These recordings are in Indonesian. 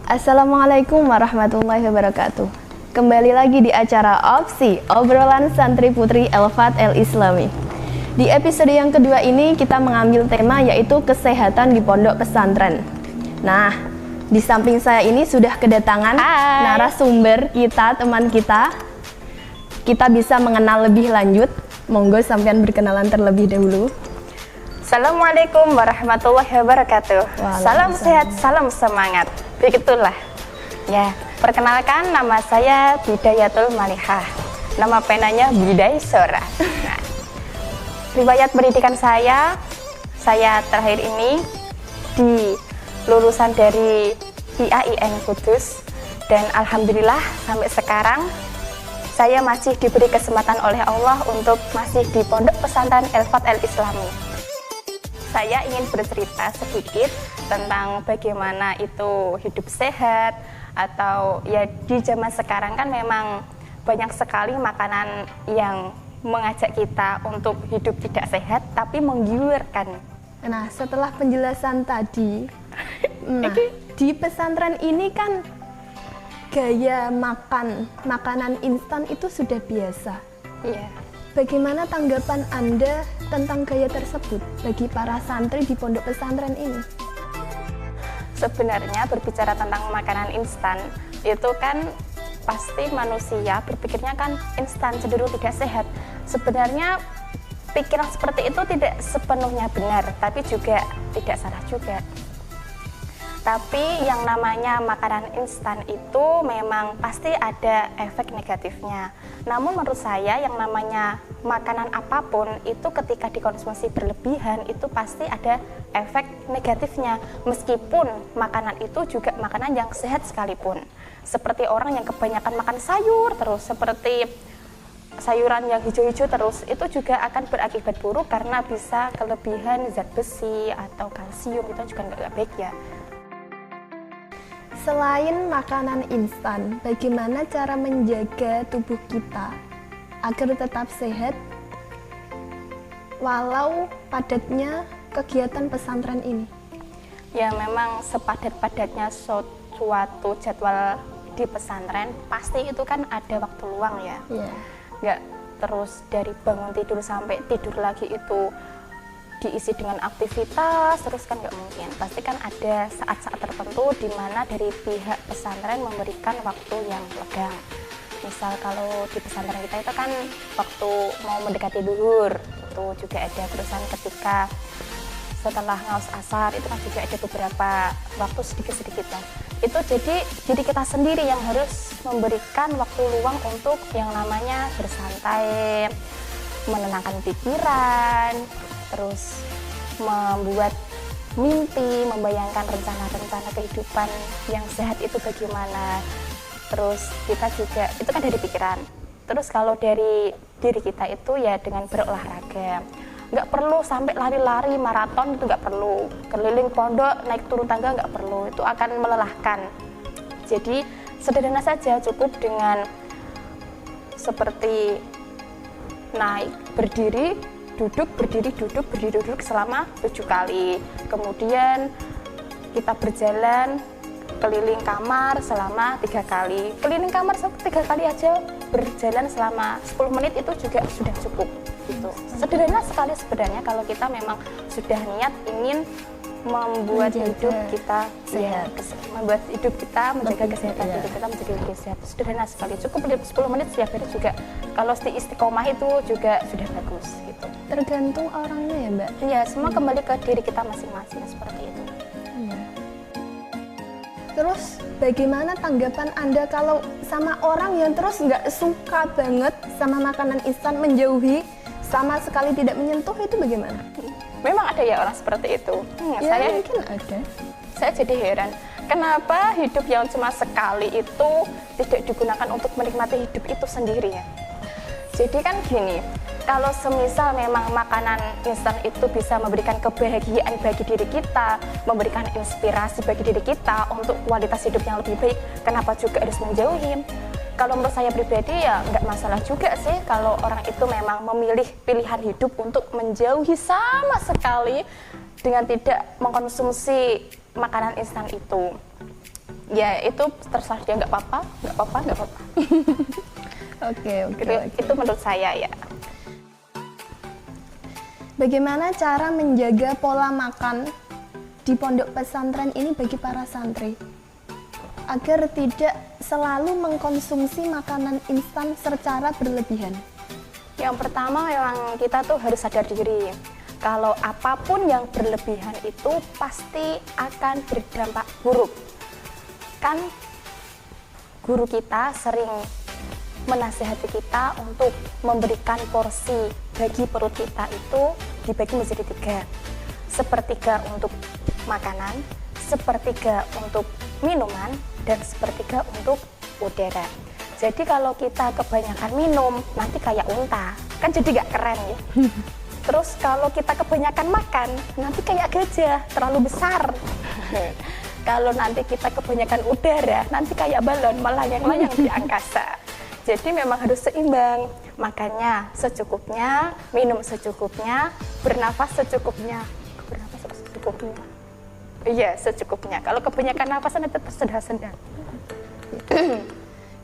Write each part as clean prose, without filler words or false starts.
Assalamualaikum warahmatullahi wabarakatuh. Kembali lagi di acara Opsi, obrolan santri putri Elfat El Islami. Di episode yang kedua ini kita mengambil tema yaitu kesehatan di pondok pesantren. Nah, di samping saya ini sudah kedatangan narasumber kita, teman kita. Kita bisa mengenal lebih lanjut. Monggo sampean berkenalan terlebih dahulu. Assalamualaikum warahmatullahi wabarakatuh. Salam sehat, salam semangat. Begitulah. Ya, perkenalkan nama saya Bidayatul Malihah. Nama penanya Bidai Sora. Nah, riwayat pendidikan saya terakhir ini di lulusan dari IAIN Kudus dan alhamdulillah sampai sekarang saya masih diberi kesempatan oleh Allah untuk masih di Pondok Pesantren Elfat El Islami. Saya ingin bercerita sedikit tentang bagaimana itu hidup sehat, atau ya di zaman sekarang kan memang banyak sekali makanan yang mengajak kita untuk hidup tidak sehat tapi menggiurkan. Nah, setelah penjelasan tadi, di pesantren ini kan gaya makanan instan itu sudah biasa. Iya. Bagaimana tanggapan Anda tentang gaya tersebut bagi para santri di pondok pesantren ini? Sebenarnya berbicara tentang makanan instan itu kan pasti manusia berpikirnya kan instan, cenderung tidak sehat. Sebenarnya pikiran seperti itu tidak sepenuhnya benar, tapi juga tidak salah juga. Tapi yang namanya makanan instan itu memang pasti ada efek negatifnya. Namun menurut saya yang namanya makanan apapun itu ketika dikonsumsi berlebihan itu pasti ada efek negatifnya. Meskipun makanan itu juga makanan yang sehat sekalipun. Seperti orang yang kebanyakan makan sayur terus, seperti sayuran yang hijau-hijau terus, itu juga akan berakibat buruk karena bisa kelebihan zat besi atau kalsium, itu juga nggak baik ya. Selain makanan instan, bagaimana cara menjaga tubuh kita agar tetap sehat walau padatnya kegiatan pesantren ini? Ya memang sepadat-padatnya suatu jadwal di pesantren, pasti itu kan ada waktu luang ya. Nggak terus dari bangun tidur sampai tidur lagi itu diisi dengan aktivitas terus kan nggak mungkin. Pasti kan ada saat-saat tertentu di mana dari pihak pesantren memberikan waktu yang legang. Misal kalau di pesantren kita itu kan waktu mau mendekati duhur itu juga ada, terusan ketika setelah ngaus asar itu kan juga ada beberapa waktu sedikit-sedikit lah. Itu jadi diri kita sendiri yang harus memberikan waktu luang untuk yang namanya bersantai, menenangkan pikiran, terus membuat mimpi, membayangkan rencana-rencana kehidupan yang sehat itu bagaimana. Terus kita juga, itu kan dari pikiran. Terus kalau dari diri kita itu ya dengan berolahraga. Nggak perlu sampai lari-lari maraton, itu nggak perlu. Keliling pondok, naik turun tangga nggak perlu, itu akan melelahkan. Jadi sederhana saja, cukup dengan seperti naik, berdiri, duduk, berdiri, duduk selama 7 kali. Kemudian kita berjalan keliling kamar selama 3 kali. Keliling kamar 3 kali aja, berjalan selama 10 menit itu juga sudah cukup. Gitu. Sederhana sekali sebenarnya kalau kita memang sudah niat ingin membuat hidup kita sehat, membuat hidup kita menjaga kesehatan hidup kita menjadi lebih sehat. Sederhana sekali, cukup 10 menit setiap hari juga. Kalau istiqomah itu juga sudah bagus gitu. Tergantung orangnya ya Mbak? Iya, semua kembali ke diri kita masing-masing seperti itu. Terus bagaimana tanggapan Anda kalau sama orang yang terus nggak suka banget sama makanan instan, menjauhi, sama sekali tidak menyentuh, itu bagaimana? Memang ada ya orang seperti itu. Ya, saya mungkin ada. Saya jadi heran, kenapa hidup yang cuma sekali itu tidak digunakan untuk menikmati hidup itu sendiri ya? Jadi kan gini, kalau semisal memang makanan instan itu bisa memberikan kebahagiaan bagi diri kita, memberikan inspirasi bagi diri kita untuk kualitas hidup yang lebih baik, kenapa juga harus menjauhi? Kalau menurut saya pribadi ya nggak masalah juga sih kalau orang itu memang memilih pilihan hidup untuk menjauhi sama sekali dengan tidak mengkonsumsi makanan instan itu. Ya itu terserah dia, nggak apa-apa. Oke. Itu menurut saya ya. Bagaimana cara menjaga pola makan di pondok pesantren ini bagi para santri agar tidak selalu mengkonsumsi makanan instan secara berlebihan? Yang pertama memang kita tuh harus sadar diri. Kalau apapun yang berlebihan itu pasti akan berdampak buruk. Kan guru kita sering menasihati kita untuk memberikan porsi bagi perut kita itu dibagi menjadi 3. Sepertiga untuk makanan, sepertiga untuk minuman, dan sepertiga untuk udara. Jadi kalau kita kebanyakan minum, nanti kayak unta, kan jadi gak keren ya. Terus kalau kita kebanyakan makan, nanti kayak gajah, terlalu besar. Kalau nanti kita kebanyakan udara, nanti kayak balon melayang-layang di angkasa. Jadi memang harus seimbang, makanya secukupnya, minum secukupnya, bernafas secukupnya. Iya, secukupnya. Kalau kebanyakan napasan itu tersendat-sendat.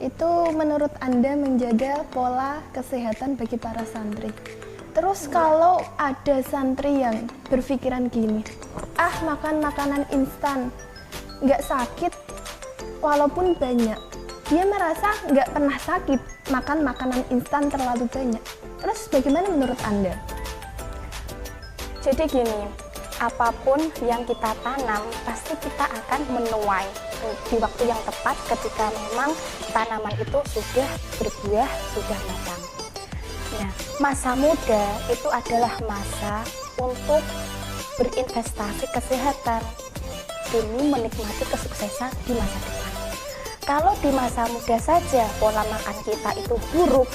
Itu menurut Anda menjaga pola kesehatan bagi para santri. Terus kalau ada santri yang berpikiran gini, makan makanan instan, nggak sakit walaupun banyak. Dia merasa nggak pernah sakit makan makanan instan terlalu banyak. Terus bagaimana menurut Anda? Jadi gini, apapun yang kita tanam pasti kita akan menuai di waktu yang tepat ketika memang tanaman itu sudah berbuah, sudah matang. Nah, masa muda itu adalah masa untuk berinvestasi kesehatan demi menikmati kesuksesan di masa depan. Kalau di masa muda saja pola makan kita itu buruk,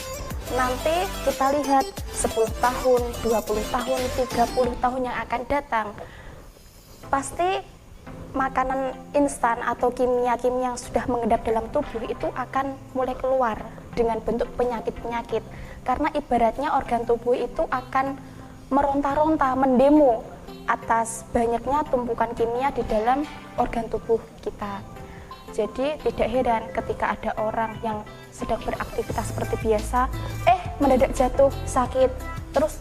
nanti kita lihat 10 tahun, 20 tahun, 30 tahun yang akan datang, pasti makanan instan atau kimia-kimia yang sudah mengendap dalam tubuh itu akan mulai keluar dengan bentuk penyakit-penyakit. Karena ibaratnya organ tubuh itu akan meronta-ronta, mendemo atas banyaknya tumpukan kimia di dalam organ tubuh kita. Jadi tidak heran ketika ada orang yang sedang beraktivitas seperti biasa, mendadak jatuh, sakit, terus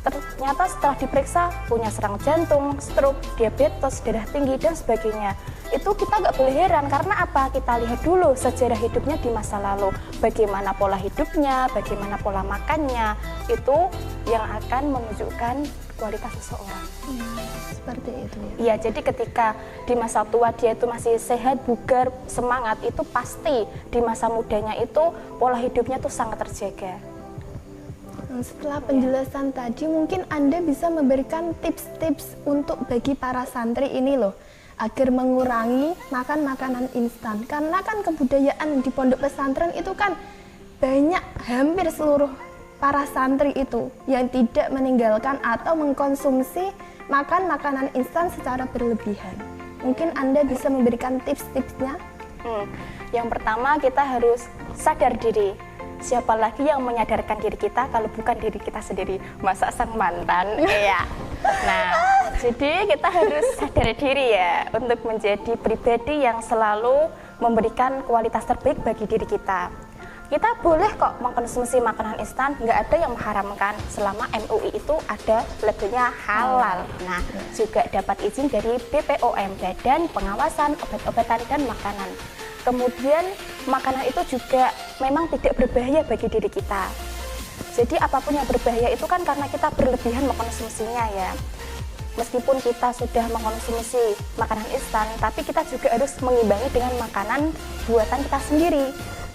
ternyata setelah diperiksa punya serangan jantung, stroke, diabetes, darah tinggi, dan sebagainya. Itu kita nggak boleh heran, karena apa? Kita lihat dulu sejarah hidupnya di masa lalu, bagaimana pola hidupnya, bagaimana pola makannya, itu yang akan menunjukkan kualitas seseorang. Seperti itu ya? Iya, jadi ketika di masa tua dia itu masih sehat, bugar, semangat, itu pasti di masa mudanya itu pola hidupnya tuh sangat terjaga. Setelah penjelasan tadi, mungkin Anda bisa memberikan tips-tips untuk bagi para santri ini loh, agar mengurangi makan makanan instan. Karena kan kebudayaan di pondok pesantren itu kan banyak, hampir seluruh para santri itu yang tidak meninggalkan atau mengkonsumsi makan makanan instan secara berlebihan. Mungkin Anda bisa memberikan tips-tipsnya? Yang pertama, kita harus sadar diri. Siapa lagi yang menyadarkan diri kita kalau bukan diri kita sendiri? Masa sang mantan? Iya. Nah, jadi kita harus sadar diri ya untuk menjadi pribadi yang selalu memberikan kualitas terbaik bagi diri kita. Kita boleh kok mengkonsumsi makanan instan, nggak ada yang mengharamkan selama MUI itu ada labelnya halal. Nah, juga dapat izin dari BPOM, Badan Pengawasan Obat-obatan dan Makanan. Kemudian makanan itu juga memang tidak berbahaya bagi diri kita. Jadi apapun yang berbahaya itu kan karena kita berlebihan mengkonsumsinya ya. Meskipun kita sudah mengkonsumsi makanan instan, tapi kita juga harus mengimbangi dengan makanan buatan kita sendiri.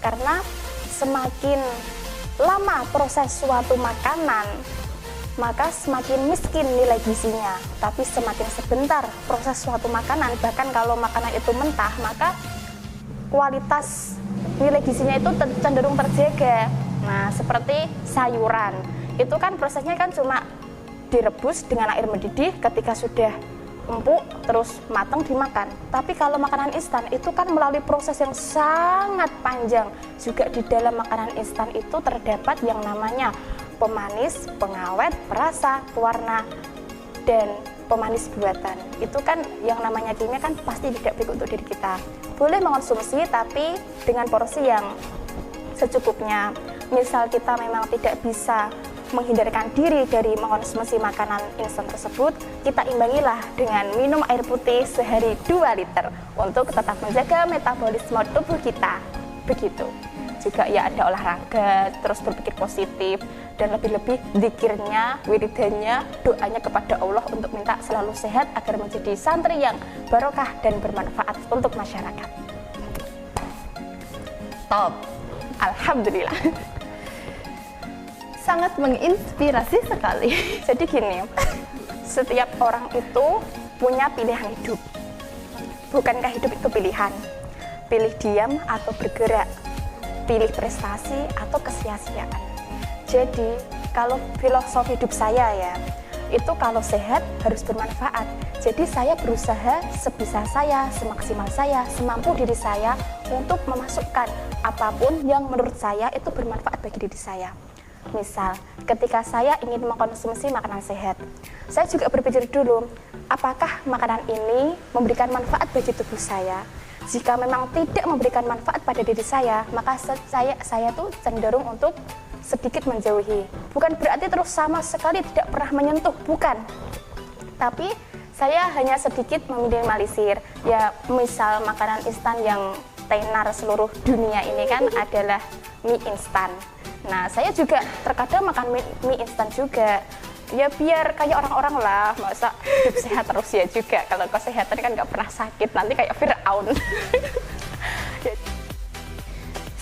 Karena semakin lama proses suatu makanan, maka semakin miskin nilai gizinya. Tapi semakin sebentar proses suatu makanan, bahkan kalau makanan itu mentah, maka kualitas nilai gizinya itu cenderung terjaga. Nah, seperti sayuran, itu kan prosesnya kan cuma direbus dengan air mendidih, ketika sudah empuk terus matang dimakan. Tapi kalau makanan instan itu kan melalui proses yang sangat panjang. Juga di dalam makanan instan itu terdapat yang namanya pemanis, pengawet, perasa, pewarna, dan pemanis buatan. Itu kan yang namanya kimia kan pasti tidak baik untuk diri kita. Boleh mengonsumsi tapi dengan porsi yang secukupnya. Misal kita memang tidak bisa menghindarkan diri dari mengonsumsi makanan instan tersebut, kita imbangilah dengan minum air putih sehari 2 liter untuk tetap menjaga metabolisme tubuh kita. Begitu. Juga ya ada olahraga, terus berpikir positif, dan lebih-lebih zikirnya, wiridannya, doanya kepada Allah untuk minta selalu sehat agar menjadi santri yang barokah dan bermanfaat untuk masyarakat. Top, alhamdulillah. Sangat menginspirasi sekali. Jadi gini, setiap orang itu punya pilihan hidup. Bukankah hidup itu pilihan? Pilih diam atau bergerak, pilih prestasi atau kesia-siaan. Jadi kalau filosofi hidup saya ya, itu kalau sehat harus bermanfaat. Jadi saya berusaha sebisa saya, semaksimal saya, semampu diri saya untuk memasukkan apapun yang menurut saya itu bermanfaat bagi diri saya. Misal, ketika saya ingin mengkonsumsi makanan sehat, saya juga berpikir dulu, apakah makanan ini memberikan manfaat bagi tubuh saya? Jika memang tidak memberikan manfaat pada diri saya, maka saya tuh cenderung untuk sedikit menjauhi. Bukan berarti terus sama sekali tidak pernah menyentuh, bukan. Tapi saya hanya sedikit meminimalisir. Ya, misal makanan instan yang tenar seluruh dunia ini kan adalah mie instan. Nah, saya juga terkadang makan mie instan juga. Ya biar kayak orang-orang lah, masa hidup sehat terus ya juga. Kalau kesehatan kan nggak pernah sakit, nanti kayak Fir'aun.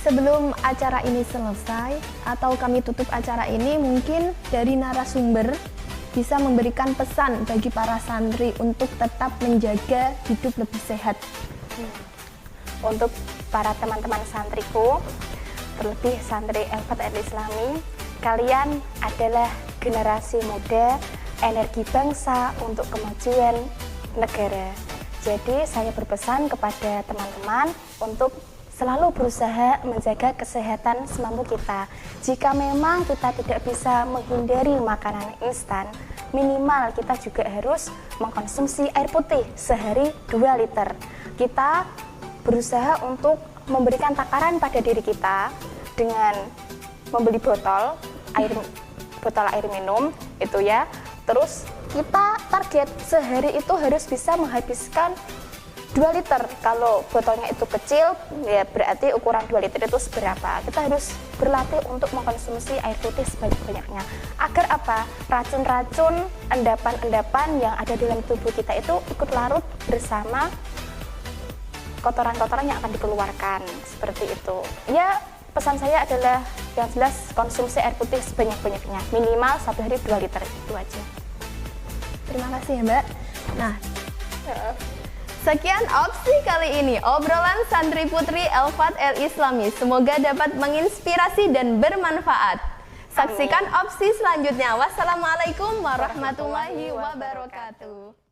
Sebelum acara ini selesai atau kami tutup acara ini, mungkin dari narasumber bisa memberikan pesan bagi para santri untuk tetap menjaga hidup lebih sehat. Untuk para teman-teman santriku, terlebih santri Elfat Islami, kalian adalah generasi muda, energi bangsa untuk kemajuan negara. Jadi saya berpesan kepada teman-teman untuk selalu berusaha menjaga kesehatan semampu kita. Jika memang kita tidak bisa menghindari makanan instan, minimal kita juga harus mengkonsumsi air putih sehari 2 liter. Kita berusaha untuk memberikan takaran pada diri kita dengan membeli botol air minum itu ya. Terus kita target sehari itu harus bisa menghabiskan 2 liter. Kalau botolnya itu kecil ya berarti ukuran 2 liter itu seberapa. Kita harus berlatih untuk mengkonsumsi air putih sebanyak-banyaknya. Agar apa? Racun-racun, endapan-endapan yang ada dalam tubuh kita itu ikut larut bersama kotoran-kotoran yang akan dikeluarkan. Seperti itu. Ya, pesan saya adalah yang jelas konsumsi air putih sebanyak-banyaknya, minimal 1 hari 2 liter, itu aja. Terima kasih ya Mbak. Nah, sekian opsi kali ini, obrolan santri putri Elfat Islami. Semoga dapat menginspirasi dan bermanfaat. Saksikan opsi selanjutnya. Wassalamualaikum warahmatullahi wabarakatuh.